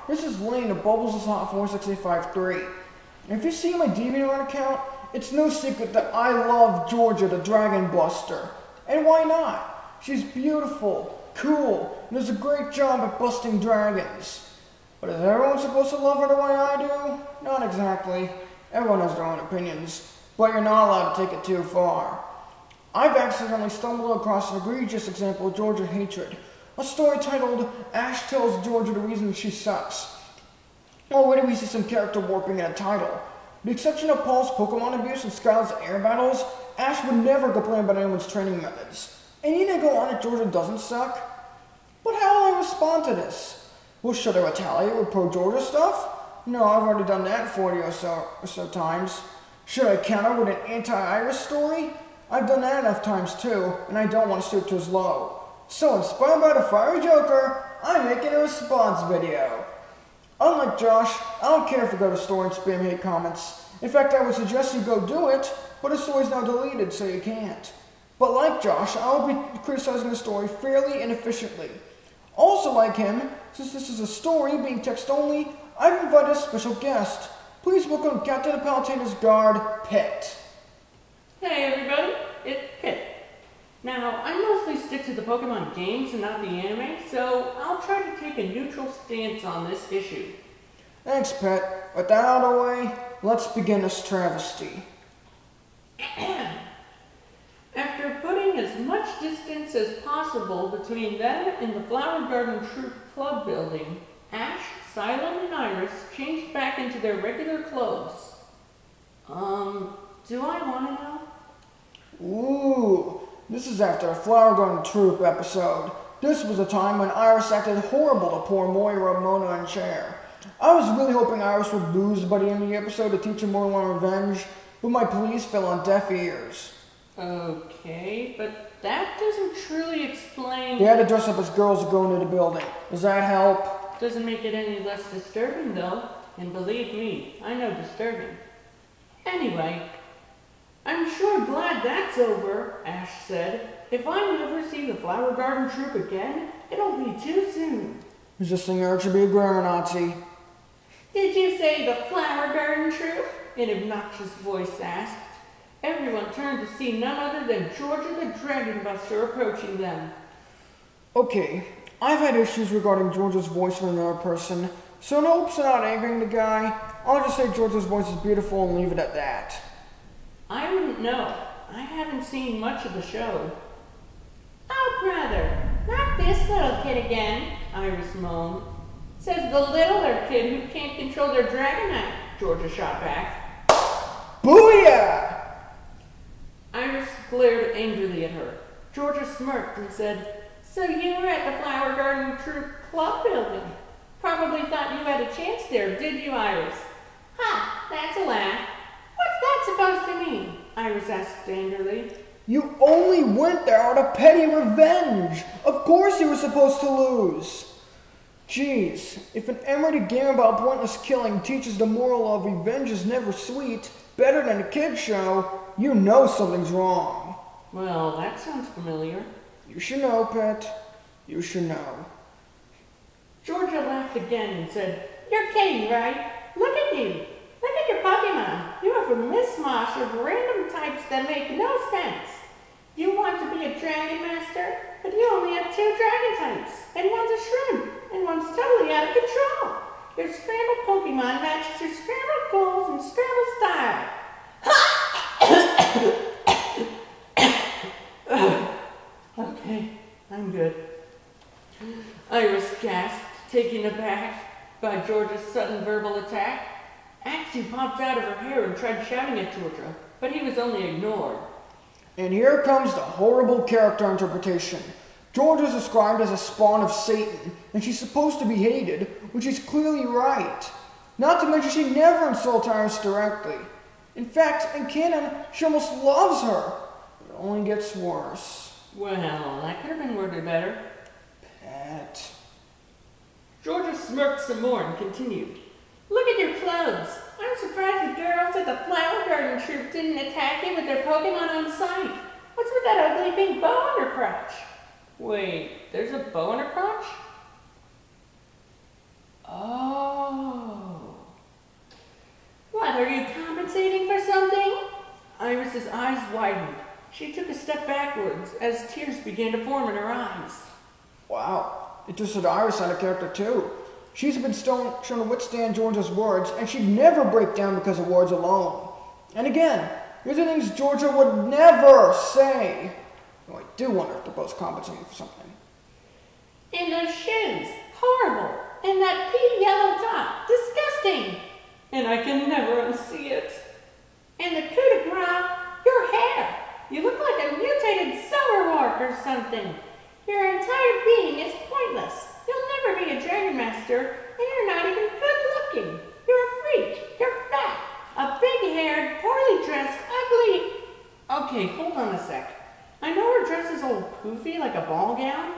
This is Lane of Bubbles is Hot 4653. And if you see my DeviantArt account, it's no secret that I love Georgia the Dragon Buster. And why not? She's beautiful, cool, and does a great job at busting dragons. But is everyone supposed to love her the way I do? Not exactly. Everyone has their own opinions, but you're not allowed to take it too far. I've accidentally stumbled across an egregious example of Georgia hatred. A story titled, Ash Tells Georgia the Reason She Sucks. Already we see some character warping in a title. With the exception of Paul's Pokemon abuse and Skylar's air battles, Ash would never complain about anyone's training methods. And you need to go on that Georgia doesn't suck? But how will I respond to this? Well, should I retaliate with pro-Georgia stuff? No, I've already done that 40 or so times. Should I counter with an anti-Iris story? I've done that enough times too, and I don't want to stoop to his low. So inspired by the fiery Joker, I'm making a response video. Unlike Josh, I don't care if you go to the store and spam hate comments. In fact, I would suggest you go do it, but the story's now deleted, so you can't. But like Josh, I'll be criticizing the story fairly and efficiently. Also like him, since this is a story being text only, I've invited a special guest. Please welcome Captain of Palutena's guard, Pit. Hey everybody, it's Pit. Now, I mostly stick to the Pokemon games and not the anime, so I'll try to take a neutral stance on this issue. Thanks, Pit. With that out of the way, let's begin this travesty. After putting as much distance as possible between them and the Flower Garden Troop Club building, Ash, Silent, and Iris changed back into their regular clothes. Do I want to know? Ooh, this is after a Flower Garden Troop episode. This was a time when Iris acted horrible to poor Moira, Mona, and Cher. I was really hoping Iris would lose by the end of the episode to teach her more on revenge, but my pleas fell on deaf ears. Okay, but that doesn't truly explain... They had to dress up as girls to go into the building. Does that help? Doesn't make it any less disturbing, though. And believe me, I know disturbing. Anyway, I'm sure glad that's over, Ash said. If I never see the Flower Garden Troop again, it'll be too soon. Resisting urge to be a grammar Nazi. Did you say the Flower Garden Troop? An obnoxious voice asked. Everyone turned to see none other than Georgia the Dragon Buster approaching them. Okay, I've had issues regarding Georgia's voice from another person, so in hopes of not angering the guy, I'll just say Georgia's voice is beautiful and leave it at that. I wouldn't know. I haven't seen much of the show. Oh, brother, not this little kid again, Iris moaned. Says the littler kid who can't control their Dragonite, Georgia shot back. Booyah! Iris glared angrily at her. Georgia smirked and said, So you were at the Flower Garden Troop Club building. Probably thought you had a chance there, did you, Iris? Ha, that's a laugh. What's that supposed to mean? Iris asked angrily. You only went there out of petty revenge. Of course you were supposed to lose. Jeez, if an M-rated game about pointless killing teaches the moral of revenge is never sweet, better than a kid's show, you know something's wrong. Well, that sounds familiar. You should know, Pet. You should know. Georgia laughed again and said, You're kidding, right? Look at you. Look at your Pokemon. You have a mishmash of random types that make no sense. You want to be a Dragon Master, but you only have 2 Dragon types, and one's a shrimp, and one's totally out of control. Your scrambled Pokemon matches your scrambled goals and scrambled style. Okay, I'm good. Iris gasped, taken aback by Georgia's sudden verbal attack. Axie popped out of her hair and tried shouting at Georgia, but he was only ignored. And here comes the horrible character interpretation. Georgia is described as a spawn of Satan, and she's supposed to be hated, which is clearly right. Not to mention she never insults Iris directly. In fact, in canon, she almost loves her. But it only gets worse. Well, that could have been worded better. Pet. Georgia smirked some more and continued. Look at your clothes. I'm surprised the girls at the Flower Garden Troop didn't attack you with their Pokemon on sight. What's with that ugly big bow on your crotch? Wait, there's a bow on her crotch? Oh. What, are you compensating for something? Iris's eyes widened. She took a step backwards as tears began to form in her eyes. Wow, it just said Iris out of character too. She's been shown to withstand Georgia's words, and she'd never break down because of words alone. And again, here's the things Georgia would never say. Though I do wonder if they're both compensating for something. And those shoes, horrible. And that pea yellow top, disgusting. And I can never unsee it. And the coup de grace, your hair. You look like a mutated sourwark or something. Your entire being is pointless. You'll never be a dragon master, and you're not even good looking. You're a freak. You're fat. A big-haired, poorly dressed, ugly... Okay, hold on a sec. I know her dress is all poofy like a ball gown,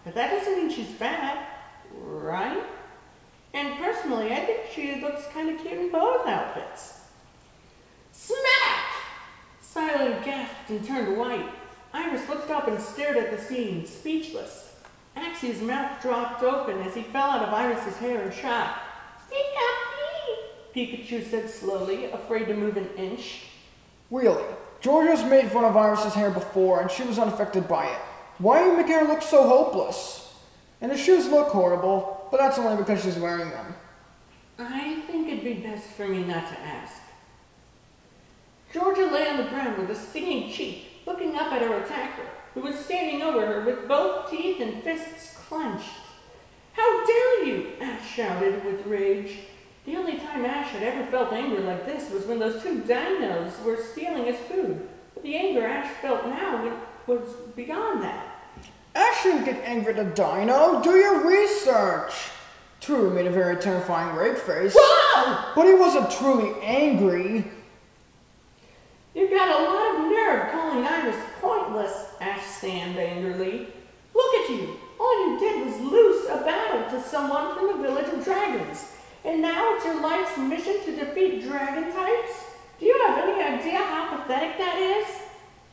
but that doesn't mean she's fat, right? And personally, I think she looks kind of cute in both outfits. Smack! Silent gasped and turned white. Iris looked up and stared at the scene, speechless. Axie's mouth dropped open as he fell out of Iris's hair in shock. Pikachu said slowly, afraid to move an inch. Really, Georgia's made fun of Iris's hair before, and she was unaffected by it. Why are you making her look so hopeless? And the shoes look horrible, but that's only because she's wearing them. I think it'd be best for me not to ask. Georgia lay on the ground with a stinging cheek, looking up at her attacker, who was standing over her with both teeth and fists clenched. How dare you! Ash shouted with rage. The only time Ash had ever felt anger like this was when those two dinos were stealing his food. But the anger Ash felt now was beyond that. Ash didn't get angry at a dino. Do your research. True, he made a very terrifying rape face. Whoa! But he wasn't truly angry. You got a lot of nerve calling Iris pointless, Ash stammered angrily. Look at you. All you did was lose a battle to someone from the Village of Dragons. And now it's your life's mission to defeat dragon types? Do you have any idea how pathetic that is?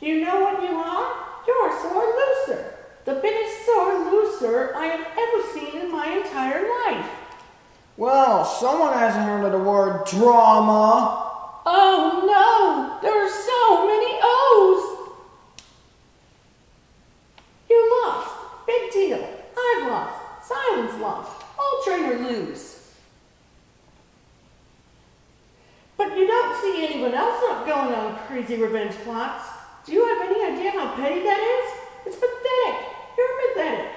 Do you know what you are? You're a sore loser. The biggest sore loser I have ever seen in my entire life. Well, someone hasn't heard of the word drama. Oh no! There are so many O's! You lost. Big deal. I've lost. Silence lost. All trainer lose. But you don't see anyone else not going on crazy revenge plots. Do you have any idea how petty that is? It's pathetic. You're pathetic.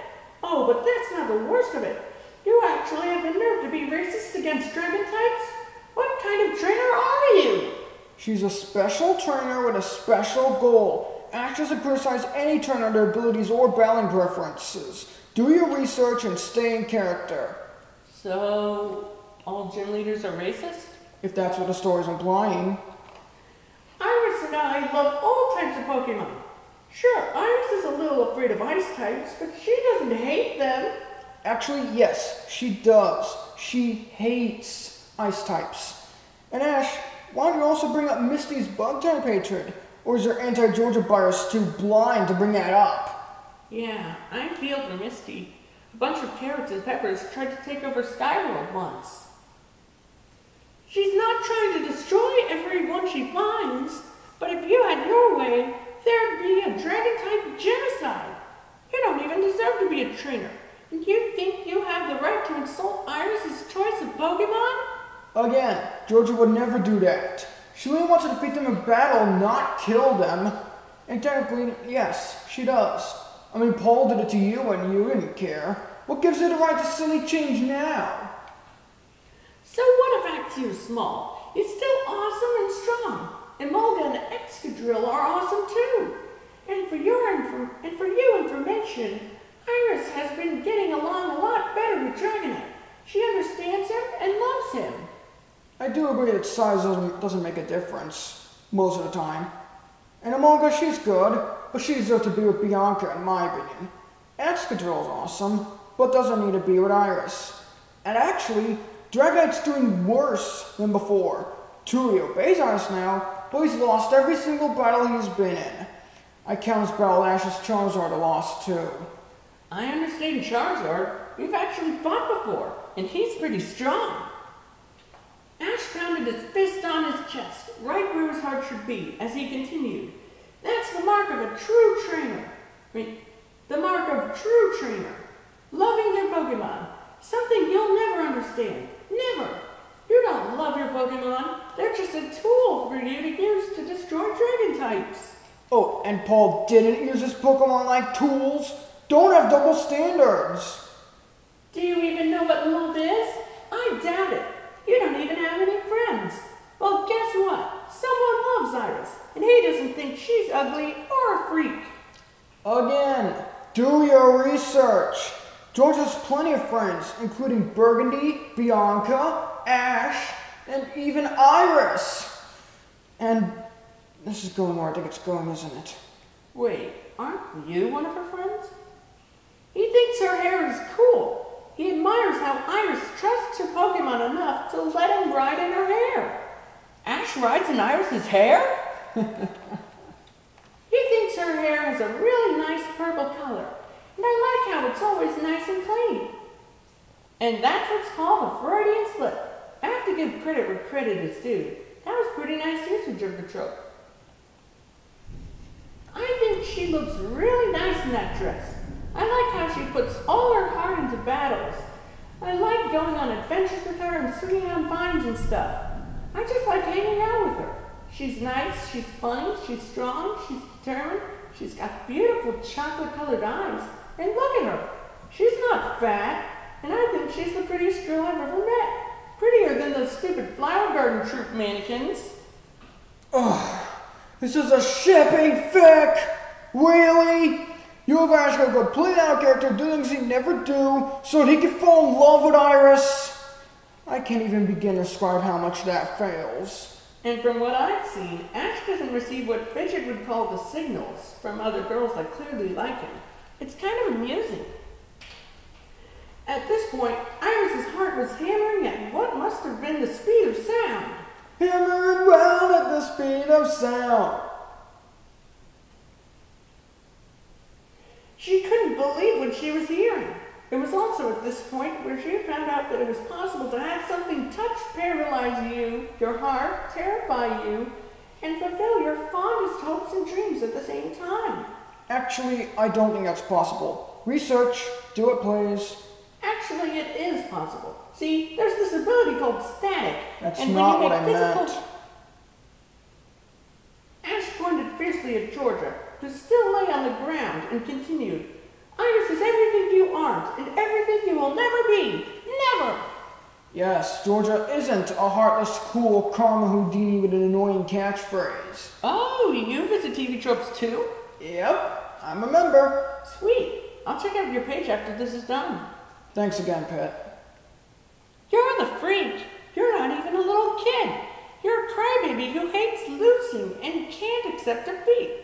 Oh, but that's not the worst of it. You actually have the nerve to be racist against dragon types? What kind of trainer are you? She's a special trainer with a special goal. Ash doesn't criticize any trainer on their abilities or battling preferences. Do your research and stay in character. So, all gym leaders are racist? If that's what the story's implying. Iris and I love all types of Pokemon. Sure, Iris is a little afraid of ice types, but she doesn't hate them. Actually, yes, she does. She hates ice types. And Ash, why don't you also bring up Misty's bug type hatred? Or is your anti-Georgia bias too blind to bring that up? Yeah, I feel for Misty. A bunch of carrots and peppers tried to take over Skyworld once. She's not trying to destroy everyone she finds, but if you had your way, there'd be a dragon-type genocide. You don't even deserve to be a trainer. And you think you have the right to insult Iris's choice of Pokemon? Again, Georgia would never do that. She only wants to defeat them in battle, not kill them. And technically, yes, she does. I mean, Paul did it to you and you didn't care. What gives her the right to silly change now? So what if Axio's small? He's still awesome and strong. And Mulga and Excadrill are awesome too. And for you information, Iris has been getting along a lot better with Dragonite. She understands him and loves him. I do agree that size doesn't make a difference, most of the time. And Amolga, she's good, but she deserves to be with Bianca, in my opinion. Excadrill's awesome, but doesn't need to be with Iris. And actually, Dragonite's doing worse than before. Truly obeys Iris now, but he's lost every single battle he's been in. I count his battle Ash's Charizard a loss too. I understand Charizard. We've actually fought before, and he's pretty strong. Ash pounded his fist on his chest, right where his heart should be, as he continued. That's the mark of a true trainer. The mark of true trainer. Loving their Pokemon. Something you'll never understand. Never. You don't love your Pokemon. They're just a tool for you to use to destroy dragon types. Oh, and Paul didn't use his Pokemon like tools? Don't have double standards. Do you even know what love is? I doubt it. You don't even have any friends. Well, guess what? Someone loves Iris, and he doesn't think she's ugly or a freak. Again, do your research. George has plenty of friends, including Burgundy, Bianca, Ash, and even Iris. And this is going where I think it's going, isn't it? Wait, aren't you one of her friends? He thinks her hair is cool. He admires how Iris trusts her Pokemon enough to let him ride in her hair. Ash rides in Iris's hair? He thinks her hair has a really nice purple color, and I like how it's always nice and clean. And that's what's called a Freudian slip. I have to give credit where credit is due. That was pretty nice usage of the trope. I think she looks really nice in that dress. I like how she puts all her heart into battles. I like going on adventures with her and swinging on vines and stuff. I just like hanging out with her. She's nice, she's funny, she's strong, she's determined, she's got beautiful chocolate-colored eyes. And look at her. She's not fat, and I think she's the prettiest girl I've ever met. Prettier than those stupid flower garden troupe mannequins. Ugh, this is a shipping fic! Really? You have Ash go completely out of character, do things he'd never do, so that he could fall in love with Iris? I can't even begin to describe how much that fails. And from what I've seen, Ash doesn't receive what Fidget would call the signals from other girls that clearly like him. It's kind of amusing. At this point, Iris's heart was hammering at what must have been the speed of sound. Hammering round at the speed of sound. She couldn't believe what she was hearing. It was also at this point where she had found out that it was possible to have something touch paralyze you, your heart terrify you, and fulfill your fondest hopes and dreams at the same time. Actually, I don't think that's possible. Research. Do it, please. Actually, it is possible. See, there's this ability called static. That's and not when you what make I physical... meant. Ash pointed fiercely at Georgia, who still lay on the ground, and continued, Iris is everything you aren't, and everything you will never be. Never! Yes, Georgia isn't a heartless, cool Karma Houdini with an annoying catchphrase. Oh, you visit TV tropes too? Yep, I'm a member. Sweet. I'll check out your page after this is done. Thanks again, Pet. You're the freak. You're not even a little kid. You're a crybaby who hates losing and can't accept defeat.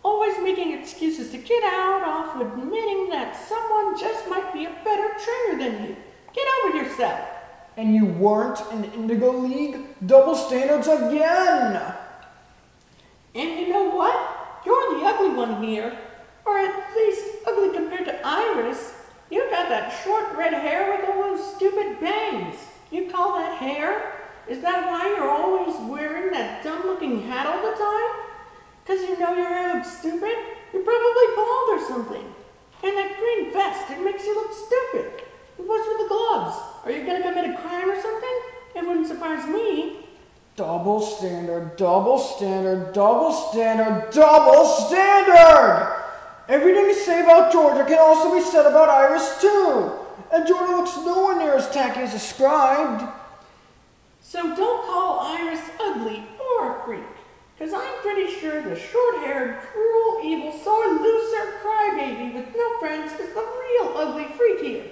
Always making excuses to get out off admitting that someone just might be a better trainer than you. Get over yourself. And you weren't in Indigo League? Double standards again! And you know what? You're the ugly one here. Or at least ugly compared to Iris. You got that short red hair with all those stupid bangs. You call that hair? Is that why you're always wearing that dumb-looking hat all the time? Because you know your hair looks stupid? You're probably bald or something. And that green vest, it makes you look stupid. And what's with the gloves? Are you going to commit a crime or something? It wouldn't surprise me. Double standard, double standard, double standard, double standard! Everything you say about Georgia can also be said about Iris too. And Georgia looks nowhere near as tacky as described. So don't call Iris ugly or a freak. Because I'm pretty sure the short-haired, cruel, evil, sore loser crybaby with no friends is the real ugly freak here.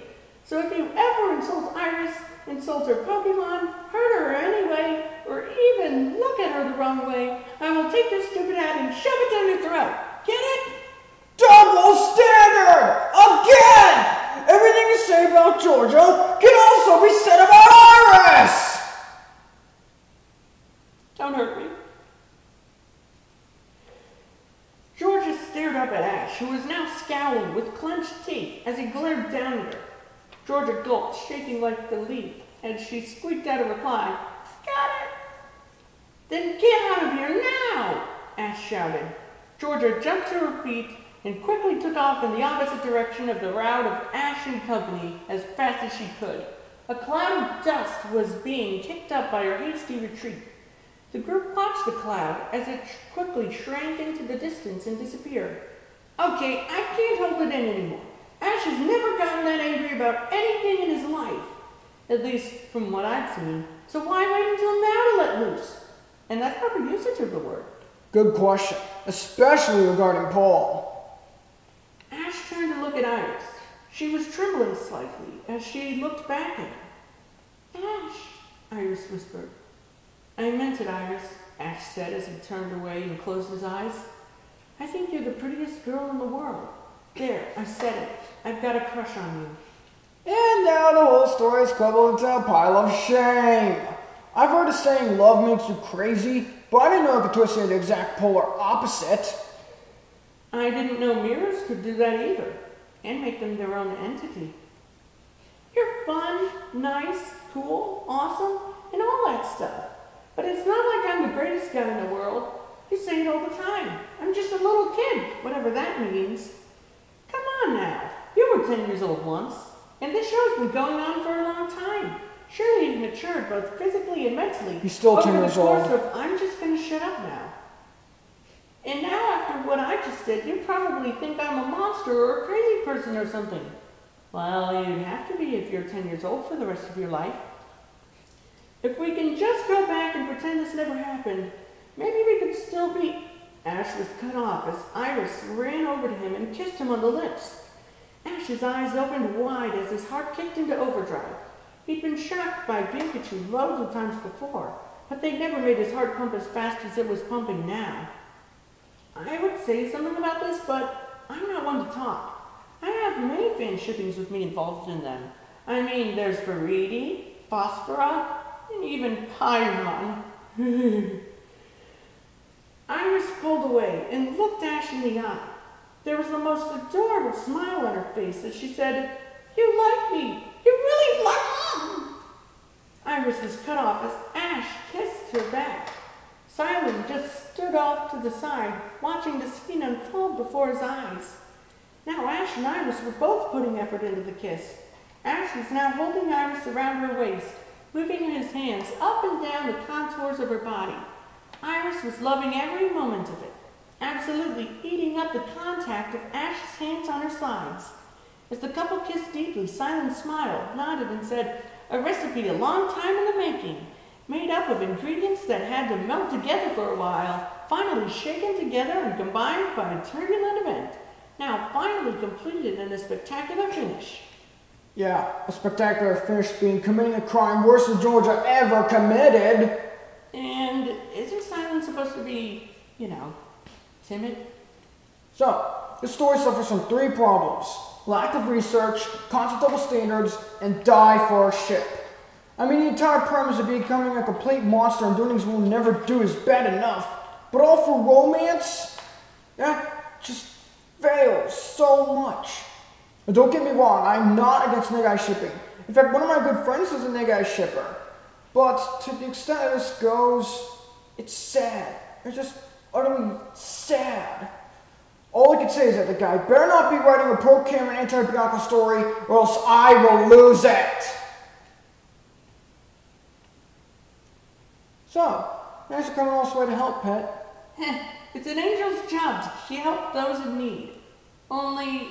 So if you ever insult Iris, insult her Pokemon, hurt her anyway, or even look at her the wrong way, I will take your stupid hat and shove it down your throat. Get it? Double standard! Again! Everything you say about Georgia can also be said about Iris! Don't hurt me. Georgia stared up at Ash, who was now scowled with clenched teeth as he glared down at her. Georgia gulped, shaking like a leaf, as she squeaked out a reply. Got it! Then get out of here now! Ash shouted. Georgia jumped to her feet and quickly took off in the opposite direction of the route of Ash and company as fast as she could. A cloud of dust was being kicked up by her hasty retreat. The group watched the cloud as it quickly shrank into the distance and disappeared. Okay, I can't hold it in anymore. Ash has never gotten that angry about anything in his life, at least from what I've seen. So why wait until now to let loose? And that's proper usage of the word. Good question, especially regarding Paul. Ash turned to look at Iris. She was trembling slightly as she looked back at him. Ash, Iris whispered. I meant it, Iris, Ash said as he turned away and closed his eyes. I think you're the prettiest girl in the world. There, I said it. I've got a crush on you. And now the whole story is crumbled into a pile of shame. I've heard the saying love makes you crazy, but I didn't know it could twist you the exact polar opposite. I didn't know mirrors could do that either, and make them their own entity. You're fun, nice, cool, awesome, and all that stuff. But it's not like I'm the greatest guy in the world. You say it all the time. I'm just a little kid, whatever that means. Come on now. You were 10 years old once, and this show's been going on for a long time. Surely you've matured both physically and mentally. He's still 10 years old. Over the course of, I'm just going to shut up now. And now after what I just did, you probably think I'm a monster or a crazy person or something. Well, you'd have to be if you're 10 years old for the rest of your life. If we can just go back and pretend this never happened, maybe we could still be... Ash was cut off as Iris ran over to him and kissed him on the lips. Ash's eyes opened wide as his heart kicked into overdrive. He'd been shocked by Bianca loads of times before, but they'd never made his heart pump as fast as it was pumping now. I would say something about this, but I'm not one to talk. I have many fan shippings with me involved in them. I mean, there's Veridi, Phosphora, and even Pyron. Iris pulled away and looked Ash in the eye. There was the most adorable smile on her face as she said, You like me! You really like me! Iris was cut off as Ash kissed her back. Silent just stood off to the side, watching the scene unfold before his eyes. Now Ash and Iris were both putting effort into the kiss. Ash was now holding Iris around her waist, moving his hands up and down the contours of her body. Iris was loving every moment of it, absolutely eating up the contact of Ash's hands on her sides. As the couple kissed deeply, Silent smiled, nodded, and said, A recipe a long time in the making, made up of ingredients that had to melt together for a while, finally shaken together and combined by a turbulent event, now finally completed in a spectacular finish. Yeah, a spectacular finish being committing a crime worse than Georgia ever committed. And isn't Silent supposed to be, timid? So, this story suffers from 3 problems. Lack of research, constant double standards, and die for a ship. I mean, the entire premise of becoming a complete monster and doing things we'll never do is bad enough. But all for romance? That just fails so much. Now, don't get me wrong, I'm not against neg-eye shipping. In fact, one of my good friends is a neg-eye shipper. But to the extent that this goes, it's sad. It's just utterly sad. All I can say is that the guy better not be writing a pro-Cameron anti-Bianca story, or else I will lose it. So, thanks for coming all this way to help, Pet. It's an angel's job to help those in need. Only,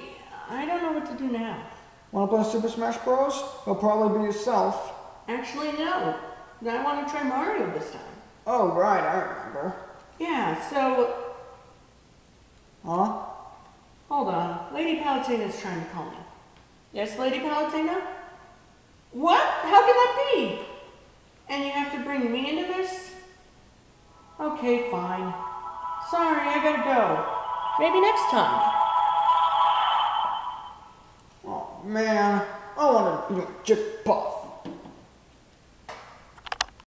I don't know what to do now. Want to play Super Smash Bros? It'll probably be yourself. Actually, no. I want to try Mario this time. Oh, right, I remember. Yeah, so... Huh? Hold on. Lady Palatena's trying to call me. Yes, Lady Palatena? What? How can that be? And you have to bring me into this? Okay, fine. Sorry, I gotta go. Maybe next time. Oh, man. I want to be a Jip Puff.